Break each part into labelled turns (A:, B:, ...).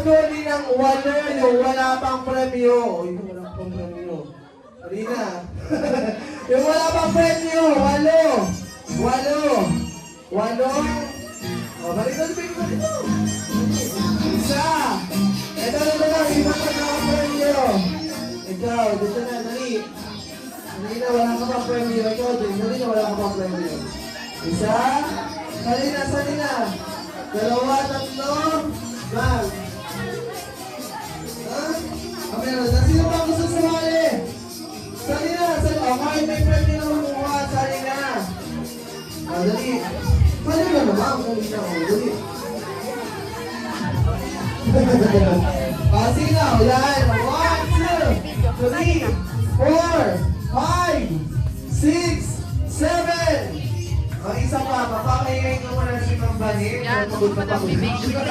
A: huli ng 8 yung wala pang premyo. Uy, wala pang premyo. Marina. Yung wala pang premyo. 8. 8. 8. O, balikan mo ito. Isa. Ito na lang. Iba pa na ang premyo. Ikaw, dito na. Dali. Dali na, wala ka pang premyo. Ikaw, dali na, wala ka pang premyo. Isa. Dali na, sali na. 2, 3. Bang. Ha? Okay na. Sino ba gusto sumali? Sali na. Sali. O, kahit may premyo na mamuha. Sali na. O, dali. Sali na naman. Dali na. O, dali. Sino? Yan. 1, 2, 3, 4, 5, 6, 7. Ang isa pa, papakaingay ko muna si Mambani.
B: Yan, huwag mo nang bibigyan.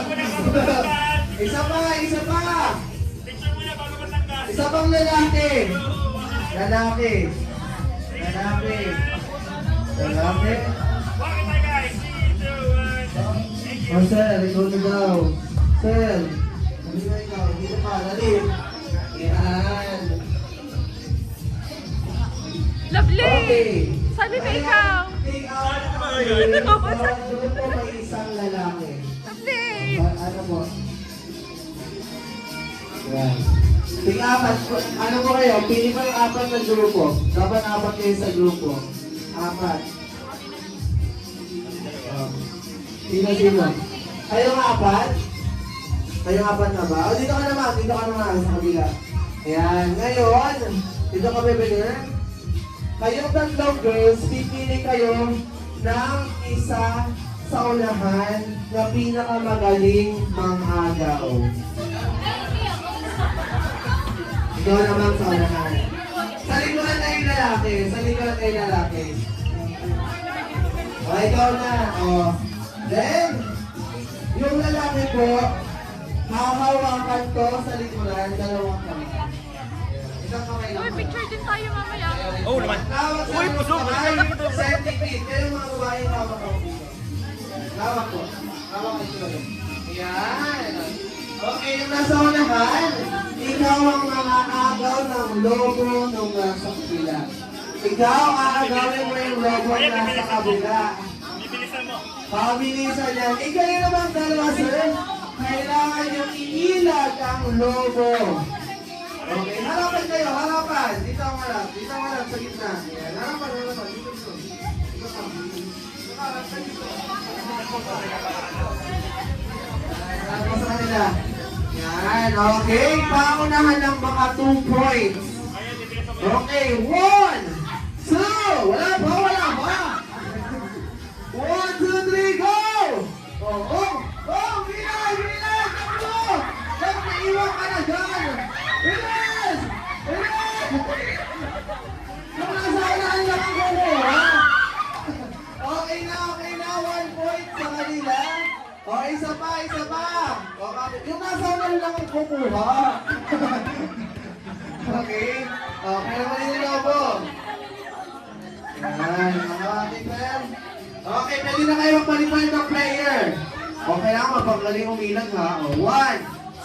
A: Isa pa, isa pa. Isa pang lalaki. Lalaki. Lalaki. Lalaki. Oh, sir, ikaw na daw. Sir, hindi na ikaw. Dito pa, dali. Yan.
B: Lovely!
A: Okay.
B: Sabi ba ikaw?
A: Take out. Doon po may isang lalaki.
B: Lovely!
A: Ano po? Yan. Ting apat. Ano po kayo? Pili pa yung 4 na grupo. Dapat 4 kayo sa grupo. 4. Sino? Kayong 4? Kayong 4 na ba? O, dito ka naman. Dito ka naman sa kabila. Ayan. Ngayon, dito ka bibigyan. Kayong 3 girls, pipili kayo ng isa sa unahan na pinakamagaling mangagaw. Ikaw naman sa unahan. Sa likuran na yung lalaki. Sa likuran na yung lalaki. O, ikaw na. O. Then, yung lalaki po, hahawakan to sa likuran, 2 kamay. Isang kamay lang.
B: Uy, picture din tayo mamaya.
C: Oo naman.
A: Uy, pusok! Centipede. Kaya yung mga babae hawak ako dito. Hawak ko. Hawak ko ito. Ayan. Okay, yung nasa unahan, ikaw ang makakagaw ng logo ng nasa kabila. Ikaw, aagawin mo yung logo ng nasa kabila.
C: Bibilisan mo.
A: Pabilisan yan. Ikaw yun naman dalawa, sir. Kailangan yung iilag ang logo. Okay, harapan kayo, harapan. Dito ang harap, dito ang harap sa gitna. Yan, harapan, harapan. Dito, dito. Dito ka. Dito ka, harap ka dito. Harapan sa kanila. Yan, okay. Paunahan ng mga 2 points. Okay, 1, 2. Wala pa, wala pa. 1, 2, 3, go! Bilis! Bilis! Takbo! Nag-iwan ka na dyan! Bilis! Bilis! Yung nasa unahan lang ang kumuha. Okay na, 1 point sa kanila. O, isa pa. O, yung nasa unahan lang ang kumuha. Okay? Okay naman yung lobo. Yan, mga ating player. Okay, pwede na kayo magpalipad ng player. Okay lang, mapagaling umilag ha. O, 1,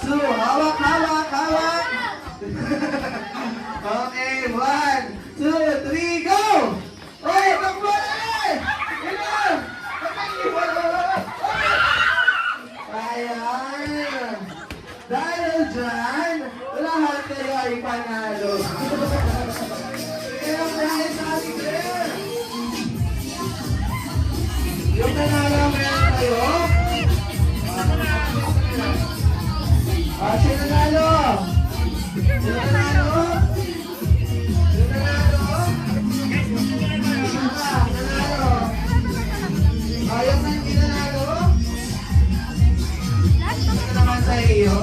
A: 2, hawak. Okay, 1, 2, 3, go! Oy, takbo na eh! Ilan! Ayan! Dahil dyan, lahat kayo ay panalo. Kaya dahil sa ating player. Yung nanalo meron kayo. Sino nanalo? Sino nanalo? Sino nanalo? Nanalo? Ayaw na yung nanalo? Ito naman sa iyo.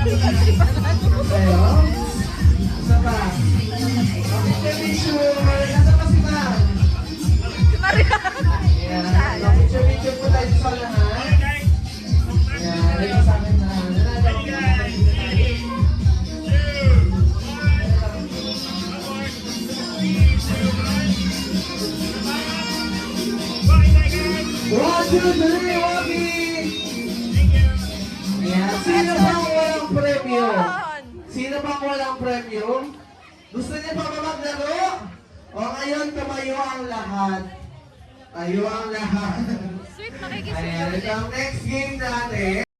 A: Kayo? Isa pa. Okay, picture. Nasa pa si Ma'am? Ayan. Picture po tayo sa lahat. Ayan. Ito sa akin na. One, two, three, walking! Ayan. Sino bang walang premyo?
B: Yun.
A: Sino bang walang premyo? Gusto niyo pa ba maglaro? O ngayon, tumayo ang lahat. Tayo ang lahat.
B: Sweet,
A: Ayan,
B: nakikisuyo.
A: ito ang next game natin.